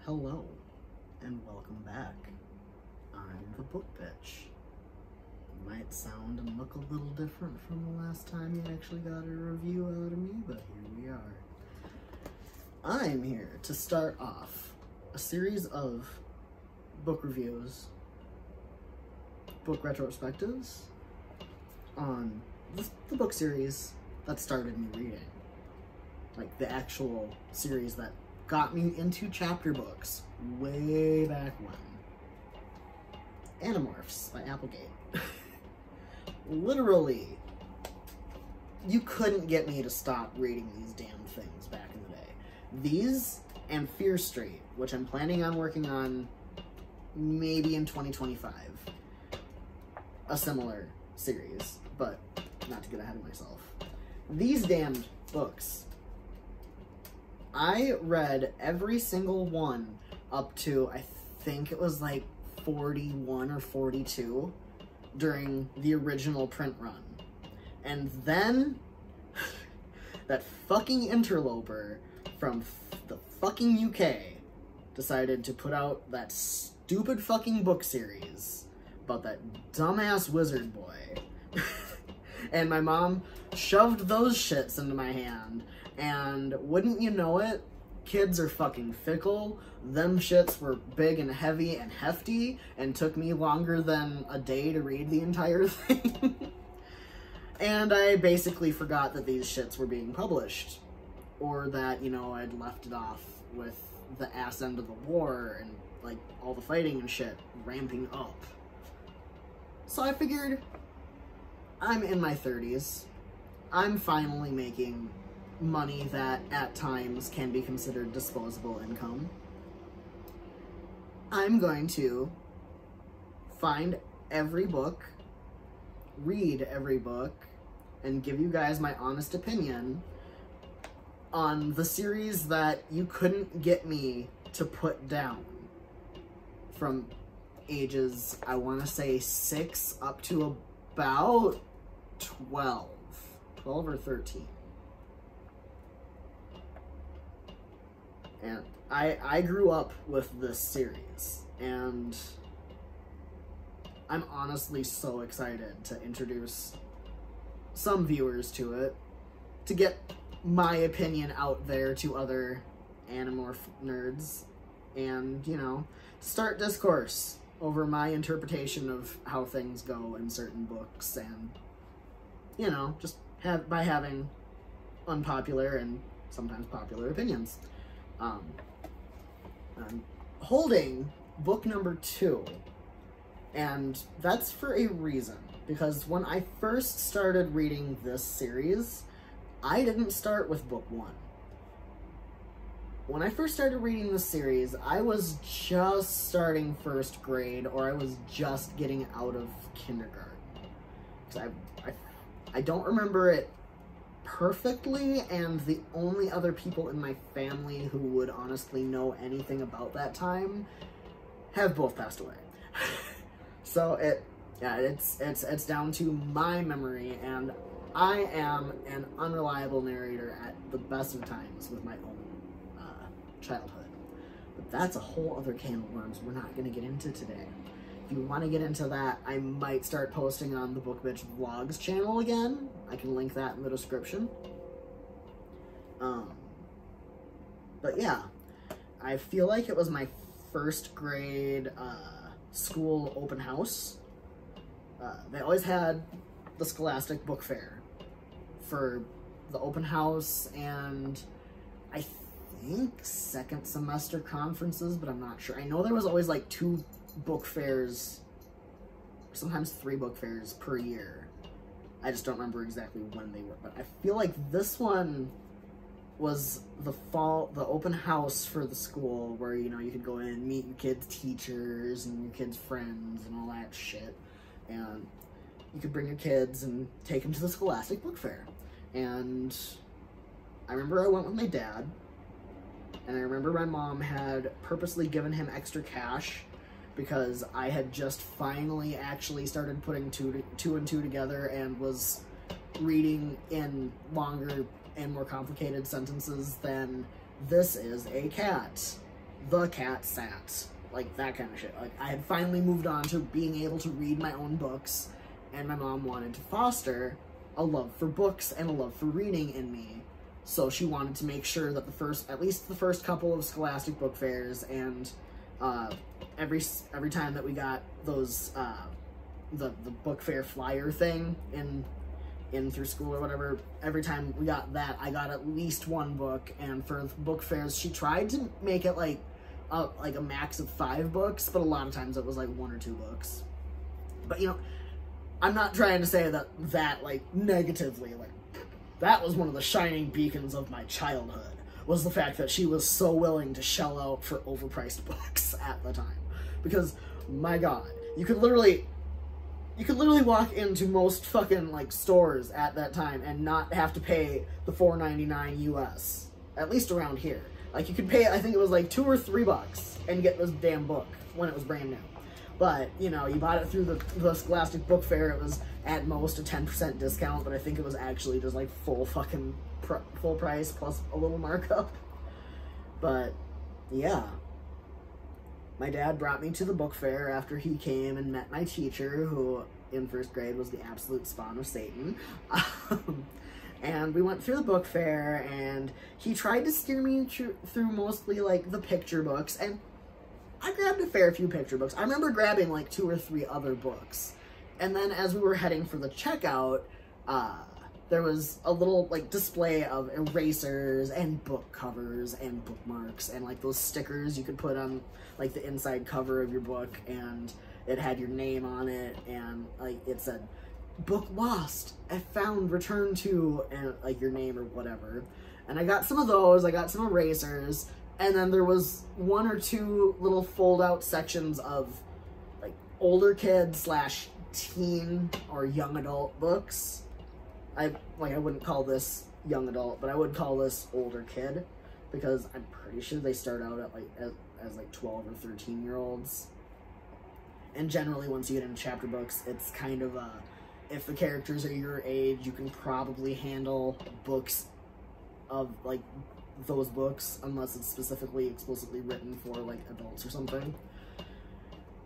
Hello, and welcome back. I'm the book bitch. It might sound and look a little different from the last time you actually got a review out of me, but here we are. I'm here to start off a series of book reviews, book retrospectives, on the book series that started me reading. Like, the actual series that got me into chapter books way back when. Animorphs by Applegate. Literally, you couldn't get me to stop reading these damn things back in the day. These and Fear Street, which I'm planning on working on maybe in 2025. A similar series, but not to get ahead of myself. These damned books, I read every single one up to, I think it was like 41 or 42 during the original print run. And then that fucking interloper from the fucking UK decided to put out that stupid fucking book series about that dumbass wizard boy. And my mom shoved those shits into my hand. And wouldn't you know it, kids are fucking fickle. Them shits were big and heavy and hefty and took me longer than a day to read the entire thing. And I basically forgot that these shits were being published. Or that, you know, I'd left it off with the ass end of the war and, like, all the fighting and shit ramping up. So I figured, I'm in my 30s. I'm finally making money that at times can be considered disposable income. I'm going to find every book, read every book, and give you guys my honest opinion on the series that you couldn't get me to put down from ages, I want to say 6 up to about 12 or 13. And I grew up with this series, and I'm honestly so excited to introduce some viewers to it, to get my opinion out there to other Animorph nerds, and, you know, start discourse over my interpretation of how things go in certain books, and, you know, just by having unpopular and sometimes popular opinions. I'm holding book number 2, and that's for a reason, because when I first started reading this series, I didn't start with book 1. When I first started reading this series, I was just starting 1st grade, or I was just getting out of kindergarten. Because I don't remember it perfectly, and the only other people in my family who would honestly know anything about that time have both passed away. So it's down to my memory, and I am an unreliable narrator at the best of times with my own childhood. But that's a whole other can of worms we're not going to get into today. If you want to get into that, I might start posting on the Book Bitch Vlogs channel again. I can link that in the description. But yeah, I feel like it was my 1st grade school open house. They always had the Scholastic Book Fair for the open house, and I think 2nd semester conferences, but I'm not sure. I know there was always like 2 book fairs, sometimes 3 book fairs per year. I just don't remember exactly when they were, but I feel like this one was the open house for the school, where, you know, you could go in and meet your kids' teachers and your kids' friends and all that shit, and you could bring your kids and take them to the Scholastic Book Fair. And I remember I went with my dad, and I remember my mom had purposely given him extra cash because I had just finally actually started putting two and two together and was reading in longer and more complicated sentences than "This is a cat." the cat sat. Like, that kind of shit. Like, I had finally moved on to being able to read my own books, and my mom wanted to foster a love for books and a love for reading in me. So she wanted to make sure that at least the first couple of Scholastic book fairs, and every time that we got those, the book fair flyer thing in through school or whatever, every time we got that, I got at least one book. And for book fairs, she tried to make it like a max of 5 books, but a lot of times it was like 1 or 2 books. But, you know, I'm not trying to say that like negatively, like, that was one of the shining beacons of my childhood, was the fact that she was so willing to shell out for overpriced books at the time. Because, my God, you could literally walk into most fucking, like, stores at that time and not have to pay the $4.99 US, at least around here. Like, you could pay, I think it was like $2 or $3 and get this damn book when it was brand new. But, you know, you bought it through the Scholastic Book Fair, it was at most a 10% discount, but I think it was actually just like full price plus a little markup. But, yeah. My dad brought me to the book fair after he came and met my teacher, who in 1st grade was the absolute spawn of Satan. And we went through the book fair, and he tried to steer me through mostly, like, the picture books, and I grabbed a fair few picture books. I remember grabbing, like, 2 or 3 other books. And then as we were heading for the checkout, there was a little, like, display of erasers and book covers and bookmarks and, like, those stickers you could put on, like, the inside cover of your book, and it had your name on it, and, like, it said, "Book lost, found, returned to," and, like, your name or whatever. And I got some of those, I got some erasers, and then there was 1 or 2 little fold-out sections of, like, older kid / teen or young adult books. I wouldn't call this young adult, but I would call this older kid, because I'm pretty sure they start out at, like, as like 12 or 13-year-olds. And generally, once you get into chapter books, it's kind of if the characters are your age, you can probably handle books of, like, those books, unless it's explicitly written for, like, adults or something.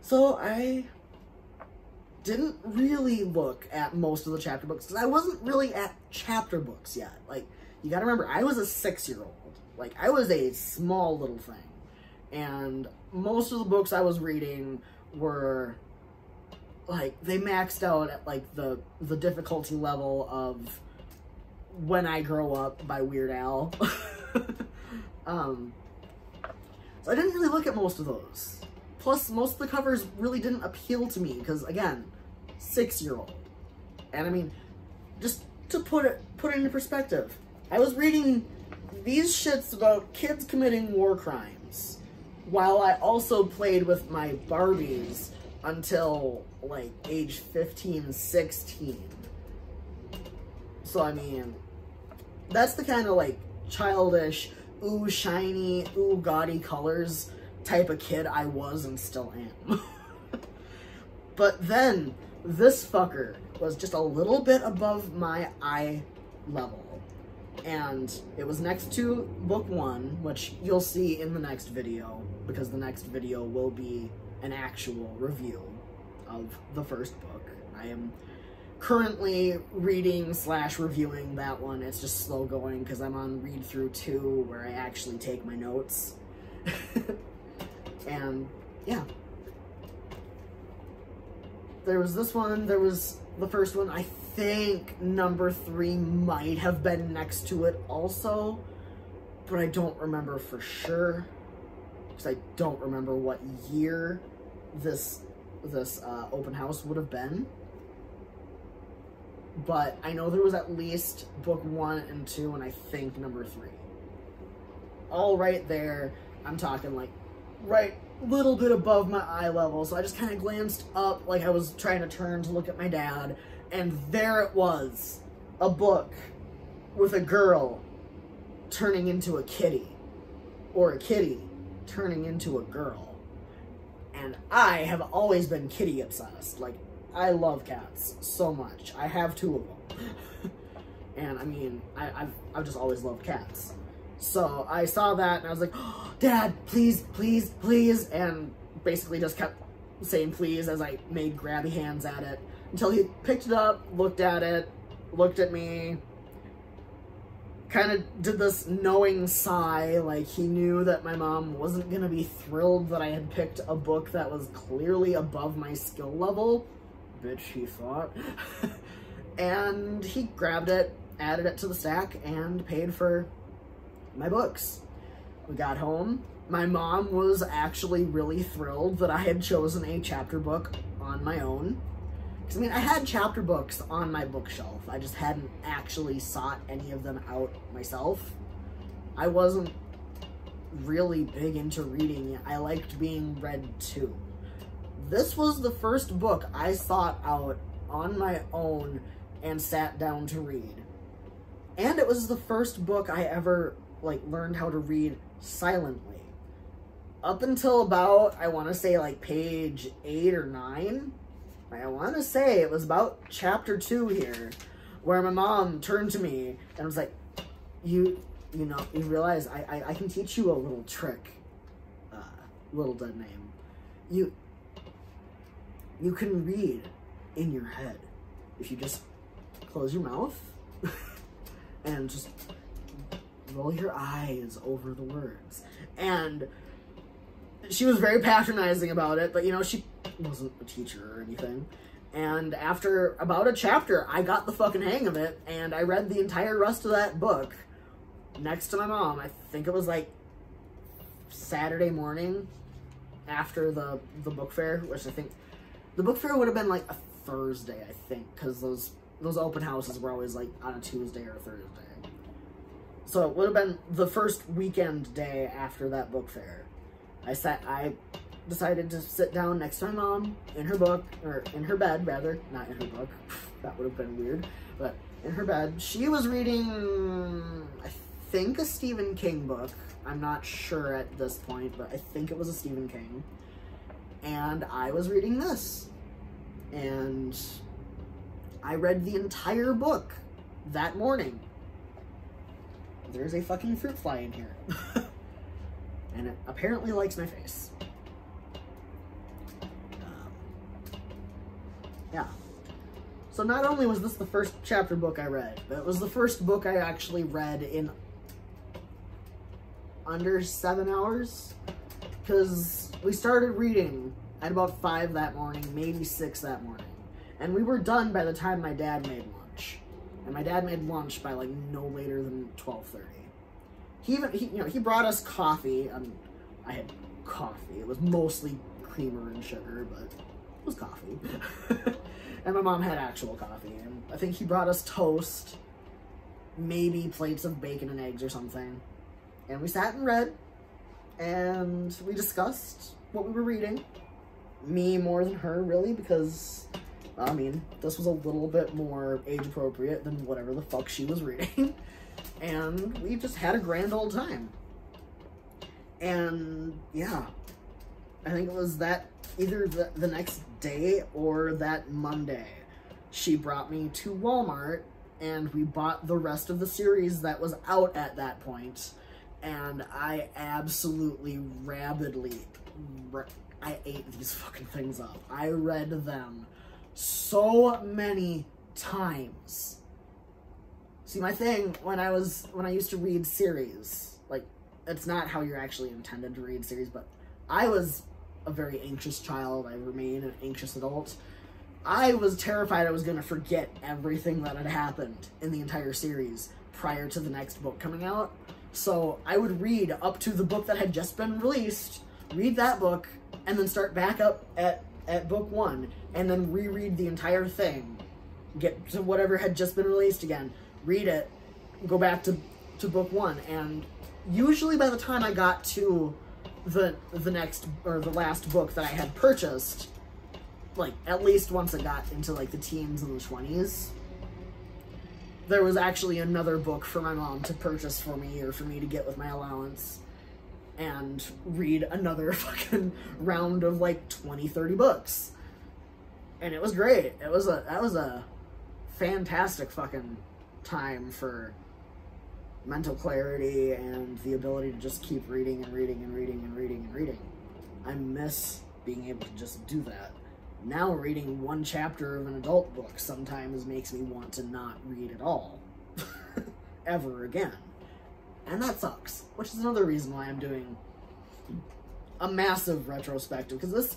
So I didn't really look at most of the chapter books, because I wasn't really at chapter books yet. Like, you gotta remember, I was a 6-year-old. Like, I was a small little thing. And most of the books I was reading were, like, they maxed out at, like, the difficulty level of When I Grow Up by Weird Al. So I didn't really look at most of those. Plus, most of the covers really didn't appeal to me, because, again, 6-year-old. And I mean, just to put it into perspective, I was reading these shits about kids committing war crimes, while I also played with my Barbies until, like, age 15, 16. So, I mean, that's the kind of, like, childish, ooh, shiny, ooh, gaudy colors type of kid I was and still am. But then, this fucker was just a little bit above my eye level. And it was next to book 1, which you'll see in the next video, because the next video will be an actual review of the first book. I am currently reading / reviewing that one. It's just slow going, because I'm on read through 2, where I actually take my notes. And, yeah. There was this one, there was the first one. I think number 3 might have been next to it also, but I don't remember for sure, because I don't remember what year this open house would have been. But I know there was at least book 1 and 2, and I think number 3. All right there. I'm talking, like, right a little bit above my eye level, so I just kind of glanced up like I was trying to turn to look at my dad, and there it was, a book with a girl turning into a kitty, or a kitty turning into a girl. And I have always been kitty obsessed. Like, I love cats so much. I have 2 of them. And I mean, I've just always loved cats. So I saw that and I was like, oh, Dad, please, please, please, and basically just kept saying please as I made grabby hands at it until he picked it up, looked at it, looked at me, kind of did this knowing sigh, like he knew that my mom wasn't gonna be thrilled that I had picked a book that was clearly above my skill level. Bitch, he thought. And he grabbed it, added it to the stack, and paid for my books. We got home. My mom was actually really thrilled that I had chosen a chapter book on my own. I mean, I had chapter books on my bookshelf. I just hadn't actually sought any of them out myself. I wasn't really big into reading. I liked being read to. This was the first book I sought out on my own and sat down to read. And it was the first book I ever, like, learned how to read silently. Up until about, I want to say, like, page 8 or 9, I want to say it was about chapter 2 here, where my mom turned to me and was like, you realize I can teach you a little trick, little dead name. You can read in your head if you just close your mouth and just roll your eyes over the words. And she was very patronizing about it, but you know, she wasn't a teacher or anything. And after about a chapter, I got the fucking hang of it, and I read the entire rest of that book next to my mom. I think it was like Saturday morning after the book fair, which I think the book fair would have been like a Thursday, I think, because those open houses were always like on a Tuesday or Thursday. So it would have been the first weekend day after that book fair. I decided to sit down next to my mom in her book, or in her bed, rather, not in her book. That would have been weird, but in her bed. She was reading, I think, a Stephen King book. I'm not sure at this point, but I think it was a Stephen King. And I was reading this. And I read the entire book that morning. There's a fucking fruit fly in here. And it apparently likes my face. Yeah. So not only was this the first chapter book I read, but it was the first book I actually read in under 7 hours. Because we started reading at about 5 that morning, maybe 6 that morning. And we were done by the time my dad made lunch. And my dad made lunch by like no later than 12:30. He brought us coffee. I had coffee. It was mostly creamer and sugar, but it was coffee. And my mom had actual coffee. And I think he brought us toast, maybe plates of bacon and eggs or something. And we sat and read, and we discussed what we were reading. Me more than her, really, because, I mean, this was a little bit more age-appropriate than whatever the fuck she was reading. And we just had a grand old time. And, yeah, I think it was that, either the next day or that Monday, she brought me to Walmart, and we bought the rest of the series that was out at that point. And I absolutely rabidly, I ate these fucking things up. I read them so many times. See, my thing, when I used to read series, like, it's not how you're actually intended to read series, but I was a very anxious child. I remain an anxious adult. I was terrified I was going to forget everything that had happened in the entire series prior to the next book coming out. So I would read up to the book that had just been released, read that book, and then start back up at book 1, and then reread the entire thing, get to whatever had just been released again, read it, go back to book 1, and usually by the time I got to the next, or the last book that I had purchased, like, at least once it got into, like, the teens and the 20s, there was actually another book for my mom to purchase for me, or for me to get with my allowance, and read another fucking round of, like, 20, 30 books. And it was great. That was a fantastic fucking time for mental clarity and the ability to just keep reading and reading and reading and reading and reading. I miss being able to just do that. Now reading one chapter of an adult book sometimes makes me want to not read at all. Ever again. And that sucks. Which is another reason why I'm doing a massive retrospective. Because this,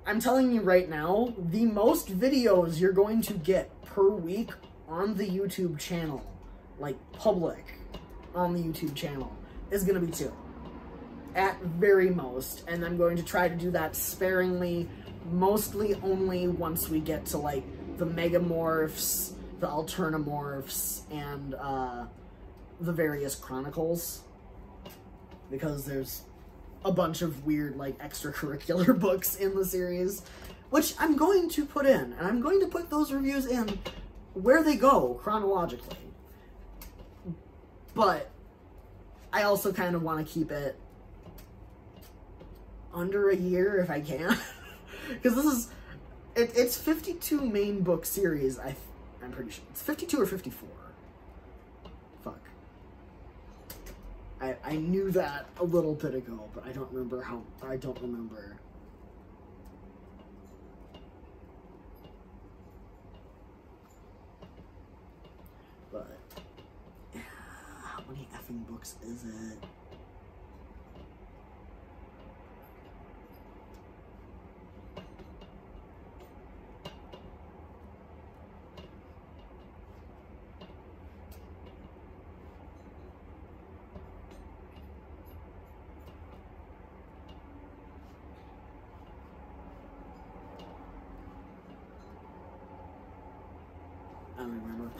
I'm telling you right now, the most videos you're going to get per week on the YouTube channel, like public on the YouTube channel, is going to be 2. At very most. And I'm going to try to do that sparingly, mostly only once we get to like the Megamorphs, the Alternamorphs, and the various Chronicles. Because there's a bunch of weird, like, extracurricular books in the series, which I'm going to put in, and I'm going to put those reviews in where they go, chronologically. But I also kind of want to keep it under a year if I can. Because this is, it's 52 main book series, I'm pretty sure. It's 52 or 54. Fuck. I knew that a little bit ago, but I don't remember how, I don't remember. But, yeah, how many effing books is it? I don't remember.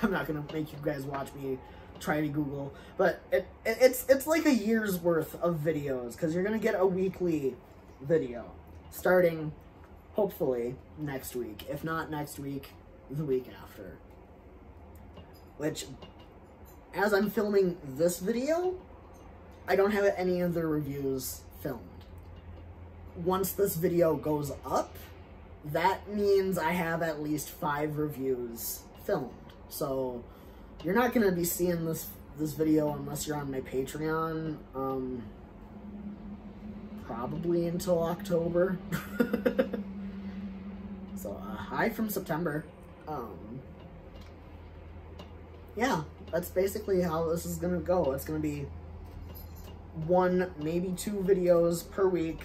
I'm not gonna make you guys watch me try to Google, but it's like a year's worth of videos, because you're gonna get a weekly video starting hopefully next week. If not next week, the week after. Which, as I'm filming this video, I don't have any of the reviews filmed. Once this video goes up, that means I have at least 5 reviews filmed. So you're not going to be seeing this video unless you're on my Patreon, probably until October. So, hi from September. Yeah, that's basically how this is going to go. It's going to be 1, maybe 2 videos per week.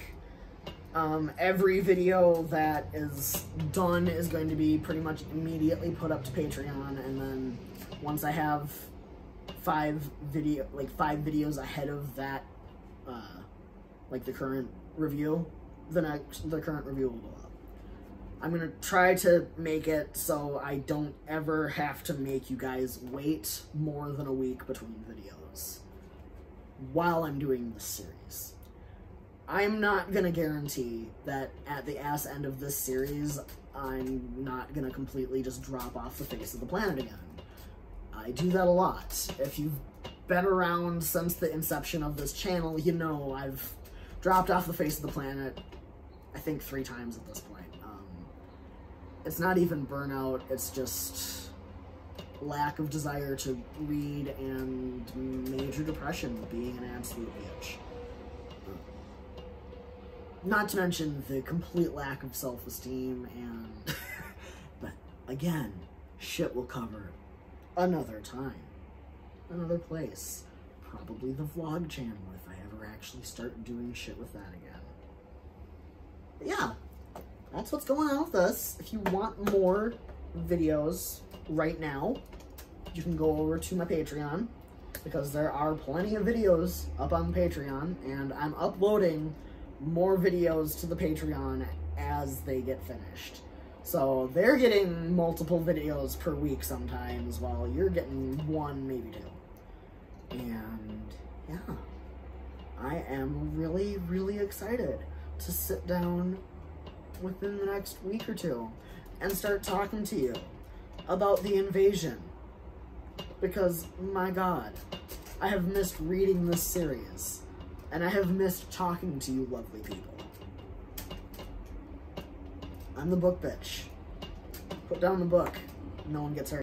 Every video that is done is going to be pretty much immediately put up to Patreon, and then once I have 5 videos ahead of that, like the current review, the current review will go up. I'm gonna try to make it so I don't ever have to make you guys wait more than a week between videos while I'm doing this series. I'm not gonna guarantee that at the ass end of this series, I'm not gonna completely just drop off the face of the planet again. I do that a lot. If you've been around since the inception of this channel, you know I've dropped off the face of the planet, I think 3 times at this point. It's not even burnout, it's just lack of desire to read and major depression, being an absolute bitch. Not to mention the complete lack of self-esteem and... But, again, shit will cover another time. Another place. Probably the vlog channel if I ever actually start doing shit with that again. But yeah, that's what's going on with this. If you want more videos right now, you can go over to my Patreon, because there are plenty of videos up on Patreon, and I'm uploading more videos to the Patreon as they get finished. So they're getting multiple videos per week sometimes, while you're getting 1, maybe 2. And yeah, I am really, really excited to sit down within the next week or 2 and start talking to you about the invasion. Because, my God, I have missed reading this series. And I have missed talking to you lovely people. I'm the book bitch. Put down the book. No one gets hurt.